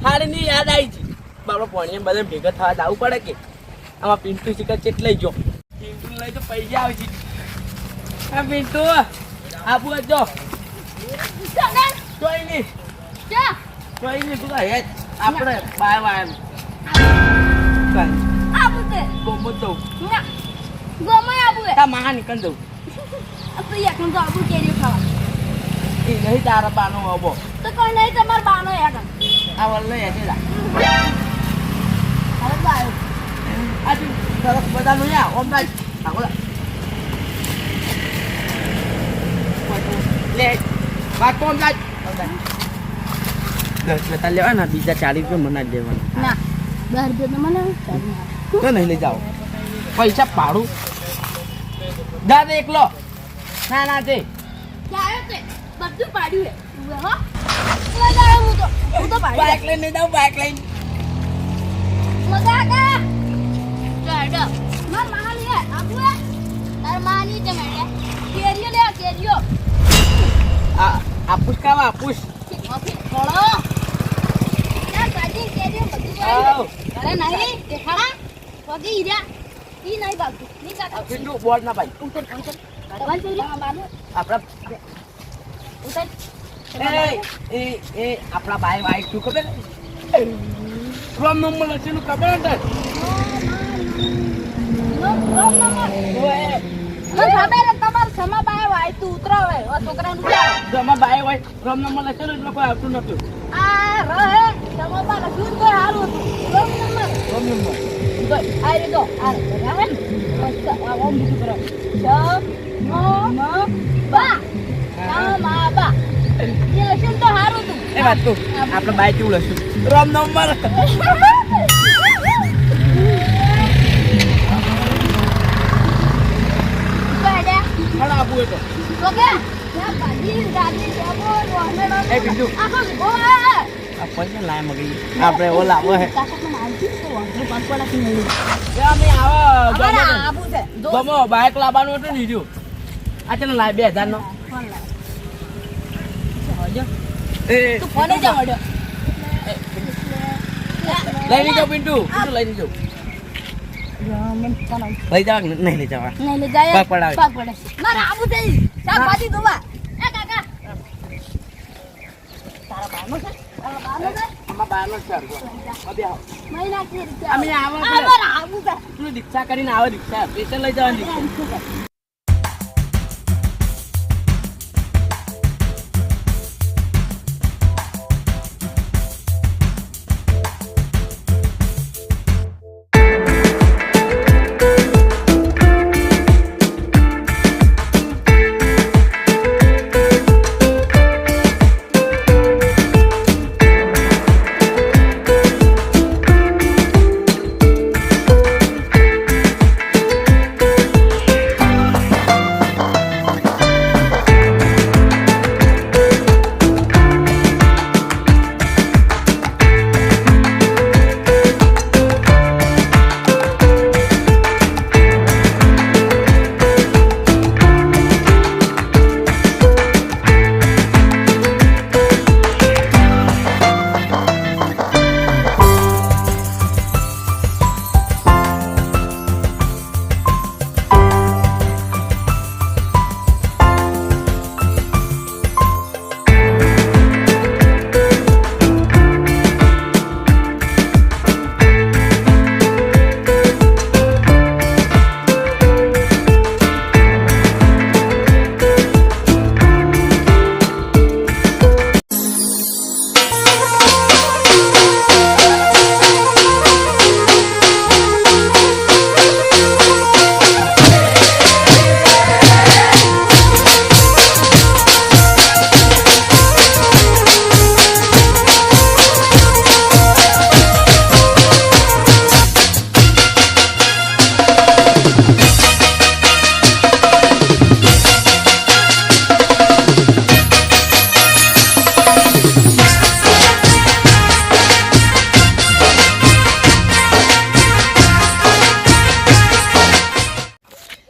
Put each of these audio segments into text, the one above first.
હારીની યાદ આવી છે બાપડો પોણીએ બધા ભેગા થવા જવું પડે કે આમાં પિન્ટુ શિખર ચેટ લઈ જો પિન્ટુ લઈ તો પૈસા આવે છે આ પિન્ટુ આપુ જો કોઈ નહીં કોઈ નહીં તું હે આપણે બાય બાય ગોમત દઉં તા મહા નીકળ દઉં એ નહીં તારા બાનો આવો તો કોઈ નહીં તમાર બાનો યાર આ વલ લઈ હશે લા અરે બાયો આજે સરસ બધાનું યા ઓમ ભાઈ આવો લે વાત કોમ લાજ 10 રૂપિયા લેવાના બીજા 40 રૂપિયા મને લેવાના ના 10 રૂપિયા મને તો નહીં લઈ જાઓ પૈસા પાડું દાદા એકલો ના ના તે ક્યાં તે બધું પાડ્યું હે હો લઈ જાવ હું તો પાડી બાઇક લઈને જાઉં બાઇક લઈને મજા કા ચાડો માર માલી હે આપુ હે તાર માની તે મેડે કેરીઓ લે કેરીઓ આપુસ કાવા આપુસ ઓકે બોલો યા સાજી કેરીઓ બધું પાડી અરે નહીં દેખાડા પગી ઈરા ઈ નહીં બાબુ ની કાકા પિન્ટુ બોર્ડ ના ભાઈ ઉતર ઉતર દવાલ જોઈ માનો આપણા ઉતર એ આપણા ભાઈ વાઈટ શું ખબર રોમ નંબર લખેલું ખબર અંદર રોમ નંબર ખબર તમાર સમા બાય વાય તું ઉતરો હવે ઓ છોકરાનું જમા ભાઈ વાઈટ રોમ નંબર લખેલું એટલે કોઈ આવતું નતું આ રહે સમા બા લખ્યું તો હારું રોમ નંબર તો આ રે દો આ રે આવે ને મસ્ત આ ઓમ બીજું કરો બા સમા બા એ લખ્યું તો હારું તું એ વાત તું આપણે બાઈક કેવું લખ્યું રોમ નંબર ખડા આપું એ તો ઓકે યા બાજી દાદી જબો રોને એ પિન્ટુ આખો ઓ આ પૈસા લાય મગી આપણે ઓલા આવે હે કાકા માલતી તો વાંધો પાકવાડા થી મળી એ અમે આવો અરે આબુ છે ગમો બાઈક લાવવાનું હતું ને જો આ ચેન લાય 2000 નો ફોન લાવ એ તું ફોન જ મળ્યો લઈ જાઓ પિન્ટુ પિન્ટુ લઈ જાઓ મન ફોન આવ લઈ જાવ નહીં લઈ જાવ નહીં લે જાય પાક પડાવે. પાક પડે મારા આબુ થઈ શાકભાજી દોવા એ કાકા તારા બાનો છે તારા બાનો છે આમાં બારનો ચાર અબે આવો મહિના કે રૂપિયા અમે આવો મારા આબુ છે તું દીક્ષા કરીને આવે દીક્ષા પેશન લઈ જવાની દીક્ષા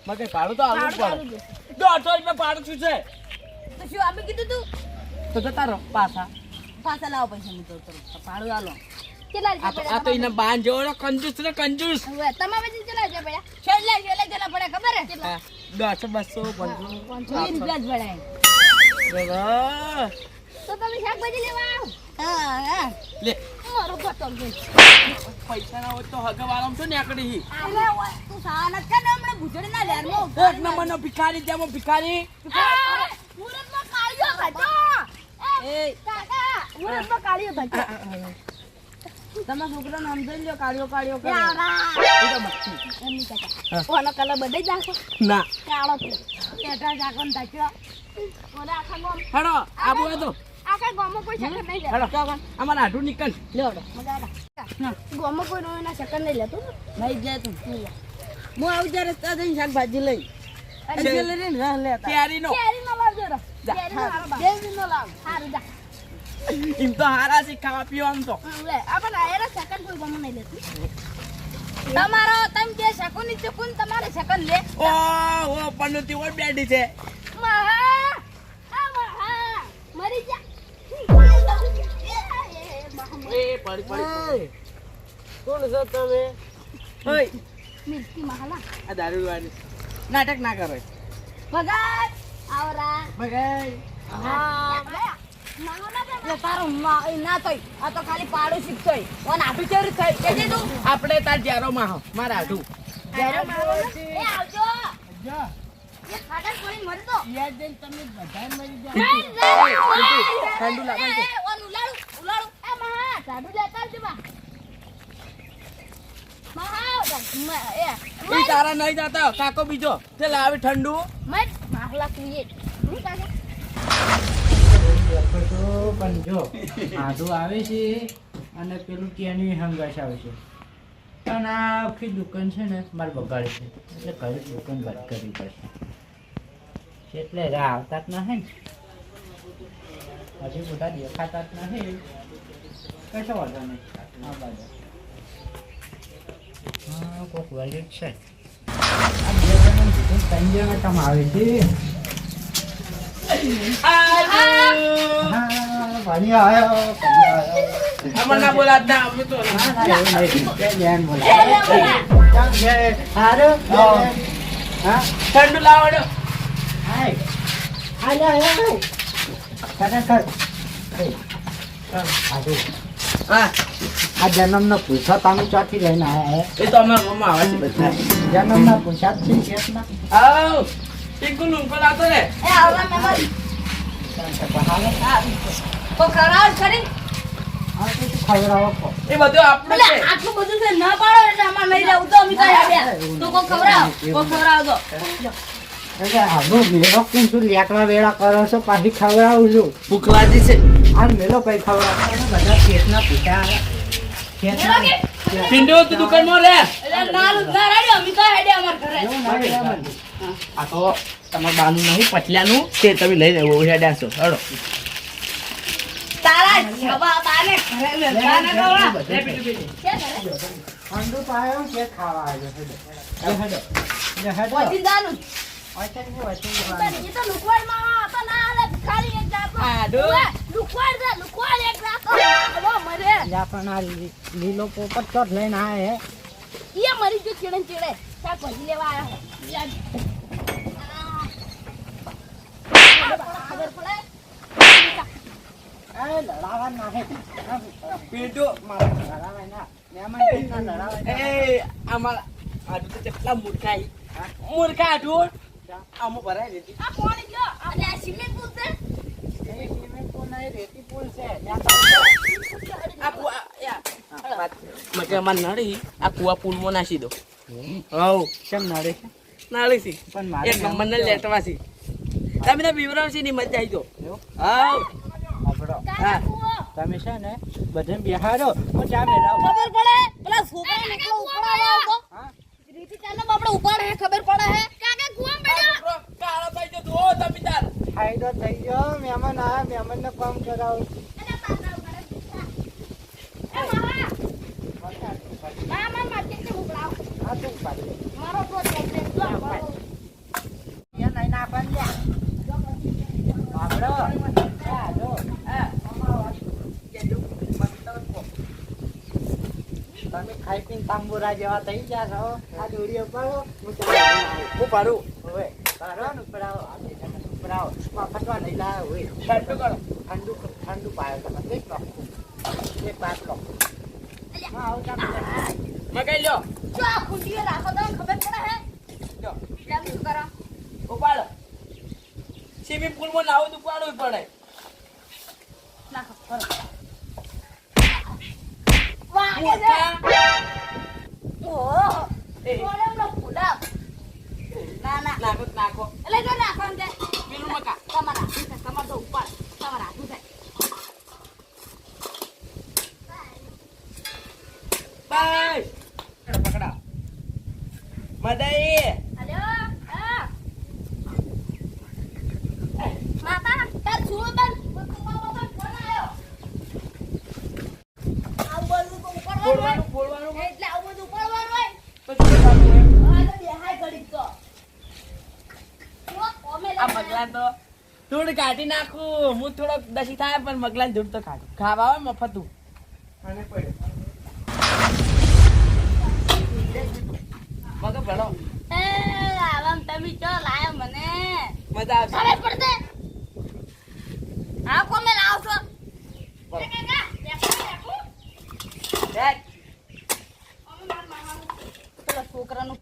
મગે ભાડું તો આવું પડે 150 રૂપિયા ભાડું શું છે તો શું આપી કીધું તું તો જતા રહો પાછા પાછા લાવો પૈસા હું તો ભાડું આલો કેટલા રૂપિયા આ તો એને બાન જેવો ને કંજૂસ ને કંજૂસ. હવે તમારે પછી કેટલા રૂપિયા પડ્યા છેલ્લા કેટલા પડ્યા ખબર હે કેટલા 200 200 500 રૂપિયા જ પડ્યા બરાબર. તો તમે શાકભાજી લેવા આવો હા લે મારો બોટલ દે પૈસા ના હોય તો હગવાળામાં શું નીકળી અરે ઓય તું સાન જ ને હમણાં ભૂજડી ના લેરમાં એક નંબરનો ભિખારી જેવો ભિખારી. મુરતમાં કાળિયો ભાજો એ કાકા મુરતમાં કાળિયો ભાજો તમારા છોકરા નામ જોઈ લો કાળિયો કાળિયો કરે. એમની કાકા ઓનો કલર બદલી નાખો ના કાળો પેટા જાકન તાક્યો ઓલા આખા ગોમ હેડો આબુ હતો આખા ગોમમાં કોઈ શકન નહીં લે હેડો અમારા આઢું નીકળ લેવડો મજા ગોમમાં કોઈ રોના શકન નહીં લેતું નહીં જાય તું હું આવું ત્યારે રસ્તા જઈને શાકભાજી લઈ કેરીનો કેરીનો લાવજો રો કેરીનો કેરીનો લાવ હારું જા એમ તો હારા છે ખાવા પીવાનું તો લે આપણ આયરા શકન કોઈ ગોમમાં નહીં લેતું તમારો તમ જે શકન ની ચકુન તમારે શકન લે ઓ પન્નુતી ઓર બેડી છે મહા મરી જા એ પડી પડી કોણ છો તમે ઓય મિર્ચી મહાલા આ દારૂ વાળી નાટક ના કરો ભગત આવરા બગાઈ તારો ના થઈ આ તો ખાલી પાડું શીખતોય ઓન આટું ચેરી થઈ કેજે તું આપણે તાર જારો માં મારા આઢું જારો મારો એ આવજો એ ખાડા કોઈ મરી તો યાદ દેન તમે બધાય મરી ઠંડુ લાગે ઓન ઉલાડું એ મહા ઠંડુ લેતા આવજો ઈ તારા નહીં જાતા કાકો બીજો તે લાવે ઠંડુ પણ જો આધું આવે છે અને પેલું કેની હંગાશ આવે છે અને આ આખી દુકાન છે ને મારે બગાડે છે એટલે ઘરે દુકાન બંધ કરવી પડશે એટલે આવતા જ નહીં હજી બધા દેખાતા જ નહીં કશો વાંધો નહીં આ બાજુ હા કોક વેલિડ છે આ બે જણા ત્રણ જણા કામ આવે છે પાણી આવ્યો અમરના બોલાત ના અમે તો ઠંડુ લાવડો હા આ જન્મ નો પૂછો તમે ચોથી લઈને આવ્યા એ તો અમારા ગામમાં આવે છે બધા જન્મ ના પૂછા છે કેસના આવ ટીકુ નું બોલાતો રે ખવડાવો એ બધું આપણું છે આટલું બધું છે ના પાડો એટલે અમાર નહીં લેવું તો અમે કઈ આવ્યા તો કો ખવડાવ દો એટલે આનું મેળો કેમ તું લેકડા વેળા કરો છો પાછી ખવડાવું છું ભૂખ લાગી છે આ મેળો કઈ ખવડાવો બધા કેસના પૂછા પિંડો તું દુકાનમાં રે એટલે ના રાડ્યો અમે કઈ હેડે અમાર ઘરે આ તો તમારા બાનું નહીં પટલાનું તે તમે લઈ લેવો હેડ્યા છો હડો તારા જવા બાને ઘરે વેચાને ગવા લે પીટુ પીટુ કે ઘરે ઠંડુ પાયો કે ખાવા આવ્યો હેડો વધી દાનું વચન છે વચન એ તો લુકવાડ માં તો ના આલે ખાલી એક જાતો આડો. લુકવાડ એક જાતો આવો મરે પણ આ લીલો પોપટ ચોટ લઈને આયા હે ઈ મરી જો ચીડન ચીડે સા ભજી લેવા આયો ખબર પડે એ લડાવા ના હે પીટુ લડાવા ના મહેમાન ના લડાવા એ અમારા આડું તો કેટલા મૂર્ખાઈ મૂર્ખા આડું આમ ભરાય લેતી આ કોણ ગયો અને આ સિમેન્ટ પૂછે એ સિમેન્ટ કો નહીં રેતી પુલ છે આ કુવા મકે મન નડી આ કુવા પુલમાં નાસી દો હવ કેમ નડે છે નાળી સી પણ મારે એક નંબર ને લેટવા સી તમે તો બીવરાવસી ની મજા આવી દો હવ આપણો કાકા કુવો તમે છે ને બધે બિહારો હું ચા મેલાવ ખબર પડે પેલા છોકરા નીકળો ઉપાડવા આવતો હા રીતિ ચાલનો બાપડો ઉપાડે હે ખબર પડે હે કાકા કુવામાં બેઠો કાળો થઈ ગયો તો તમે તાર ફાયદો થઈ ગયો મહેમાન આયા મહેમાન ને કામ કરાવ અને પાછા ઉપાડે એ મામા મારકે કે ઉપાડો આ તું પાડી મારો તો એટલે જો યા નહીં ના પણ લ્યા આપણો આ જો તમે ખાઈ પીને તાંબુરા જેવા થઈ ગયા છો આ દોરી ઉપાડો હું તમને હું પાડું હવે પાડો ને ઉપડાવો આ બેટાને ઉપડાવો ફટવા નહીં લાવે હોય ઠંડુ કરો ઠંડુ પાયો તમે એક નાખો એક બાટલો હા આવું તમે મકાઈ લ્યો જો આ ખુંડીએ રાખો તો ખબર પડે હે લ્યો કેમ શું કરો ઉપાડો સ્વિમિંગ પુલમાં નાવું તો ઉપાડવું પડે નાખો કરો વાહ કે છે ઓહો એ. ઓરેમનો ફૂડા ના ના નાખો તો નાખો એટલે જો નાખો ને પેલું મકા તમારા હાથું થાય તમારે તો ઉપર તમારા હાથું થાય બાય પકડા મદાઈ અલ્યો હા માતા તાર સુરો બન બાબા ફોન આવ્યો આ બધું તો ફોડવાનું ઉપાડવાનું ફોડવાનું હોય એટલે આવું બધું ઉપાડવાનું હોય તો શું કરવાનું એમ હા તો બેહાય ઘડીક તો જો ઓમે આ મગલા તો ધૂળ કાઢી નાખું હું થોડો દસી થાય પણ મગલા ધૂળ તો કાઢું ખાવા આવે મફતું અને પડ્યો મગર ભણો એ આરામ તમે ચો લાયો મને મજા આવશે ખબર પડતે આ કોમે લાવ છો બોલો. કાકા દેખો દેખ. ઓમે માર મારવાનું પેલા છોકરાનું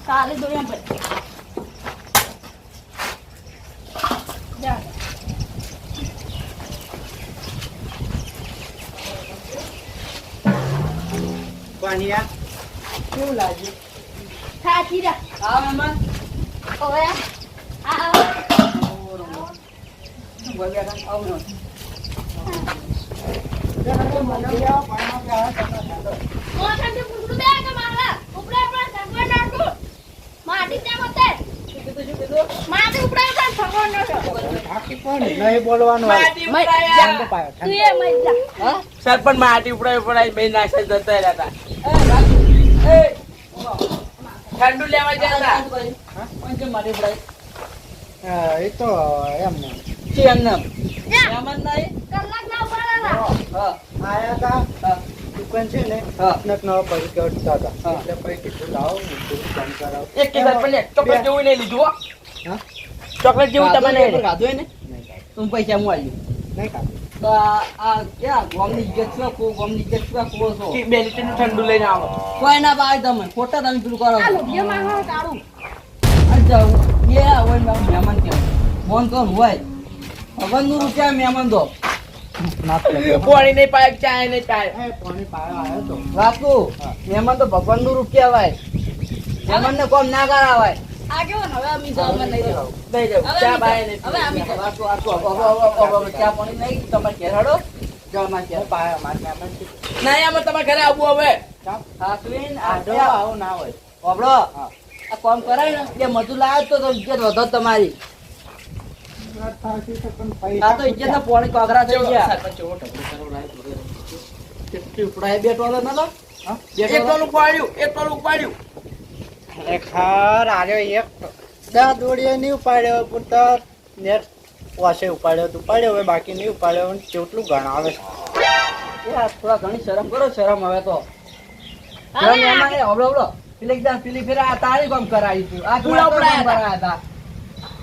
કાલે દોયા પર જા પાણીયા કેવું લાગ્યું થાકી જા હા મહેમાન ઓય આ આવનો મોઠાને પૂછું દે કે મારા ઉપરે પર સગવડ નાખું માટી તેમ હોતે માટી ઉપરે પર સગવડ નાખો નહીં બોલવાનું માટી ઉપડાયા. ઠંડુ પાયો તું એ મઈ જા હા સરપંચ માટી ઉપડાય બે નાશે જતા રહ્યા હતા ઠંડુ લેવા જતા એ તો એમને જા કલાક ના ઉભા આયા હતા દુકાન છે ને નક નવા પૈકી ઉઠતા હતા એટલે પછી કીધું લાવો હું થોડું કામ કરાવું એક કે સરપંચ ચોકલેટ જેવું નહીં લીધું હો. હા ચોકલેટ જેવું તમને ખાધું ને નહીં કાઢું તું પૈસા હું આવી નહીં કાઢું તો આ ક્યાં ગોમની ઇજ્જત છે કો ગોમની ઇજ્જત છે કો છો કે 2 લીટરનું ઠંડુ લઈને આવો કોઈ ના બાય તમે ખોટા તમે પેલું કરો આ લોભિયો માંગો કાળું અચ્છા એ હોય મહેમાન કેમ મોન તો હોય ભગવાનનું રૂપિયા મહેમાન દો પાણી નહીં પાય ચા નહીં પાય પાણી પાયો આવ્યો તો રાખો મહેમાન તો ભગવાનનું રૂપિયા હોય મહેમાનને કોમ ના કરાવાય આગેવાન હવે અમી જવા નહીં દેવા દઈ જાવ હવે ચા અમે બાય નહીં હવે અમે ચા પાણી નહીં તમારે ઘેર હડો જાઓ મારે ઘેર પાયો મારે મહેમાન છે. નહીં આમાં તમારા ઘરે આવવું હવે હાથવીન આડો આવું ના હોય ઓબળો આ કામ કરાય ને જે મજૂર લાવ્યો તો ઇજ્જત વધો તમારી આ તો ઇજ્જત ના પોણી કોગરા થઈ ગયા સરપંચ જેવો ઢગલો કરો રાય. કેટલી ઉપડાય બે ટોલો નતો હા? બે એક ટોલું પાડ્યું એક ટોલું પાડ્યું ખરેખર આર્યો એક દા દોડીએ નહીં ઉપાડ્યો પણ તો નેર વાસે ઉપાડ્યો હવે બાકી નહીં ઉપાડ્યો અને કેટલું ગણાવે છે. યાર થોડા ઘણી શરમ કરો શરમ હવે તો હવે શરમ એમાં નહીં, હવળો હવળો. પેલી ફેર આ તારી કામ કરાવી તું આ તું પૂરા કામ ઉપડાયા કરાયા હતા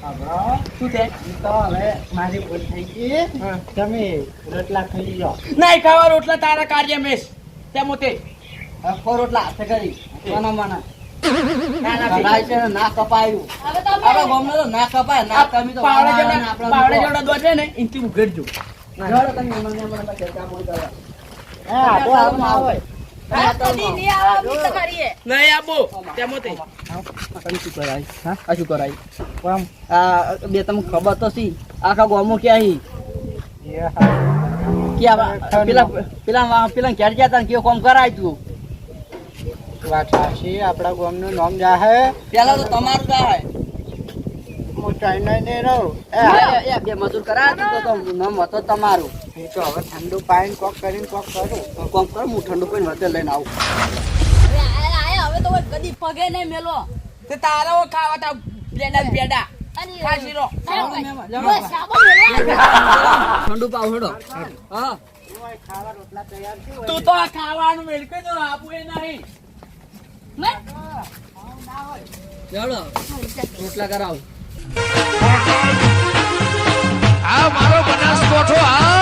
સાંભળો, શું છે ઈ તો હવે મારી ભૂલ થઈ ગઈ. તમે રોટલા ખાઈ જાઓ. નહીં ખાવા રોટલા તારા કાર્ય મેશ તેમ મોતે આખો રોટલા હાથે કરી માના માના ના ના કઢાઈ છે ને ના કપાયું હવે તો આપણા ગામમાં તો ના કપાય ના કમી તો પાવડા જેવડા દોધ છે ને એનથી ઉઘેડજો જોડો તમે મને મને ચર્ચા બોલ કરવા એ આડો આવો ના આવે. આજ કદી નહીં આવા અમી તમારી એ. નહીં આપો તેમ મોતે શું કરાય હા આ શું કરાય કોમ આ બે તમને ખબર તો સી આખા ગામમાં ક્યાં હી એ હા. ક્યાં પેલા ઘેર ગયા તા ને કેવું કામ કરાય તું વાત સાચી. આપણા ગામનું નામ જાહે. પેલા તો તમારું થાય હું ચાઇના ને રહું. એ બે મજૂર કરાયા તો નામ હતો તમારું એ તો હવે ઠંડુ પાણી કોક કરીને કોક કરું. કોમ કર હું ઠંડુ કોઈ વધે લઈને આવું હવે આયા હવે તો કદી પગે નહીં મેલો. તે તારો ખાવા તા પેડા પેડા અને ખાસી રો બસ સાબો મેલો. ઠંડુ પાવ હેડો હા ખાવા રોટલા તૈયાર છે. તું તો આ ખાવાનું મેળકે તો આપું એ નહીં મેં હેડો રોટલા કરાવ આ મારો બનાસકોઠો આ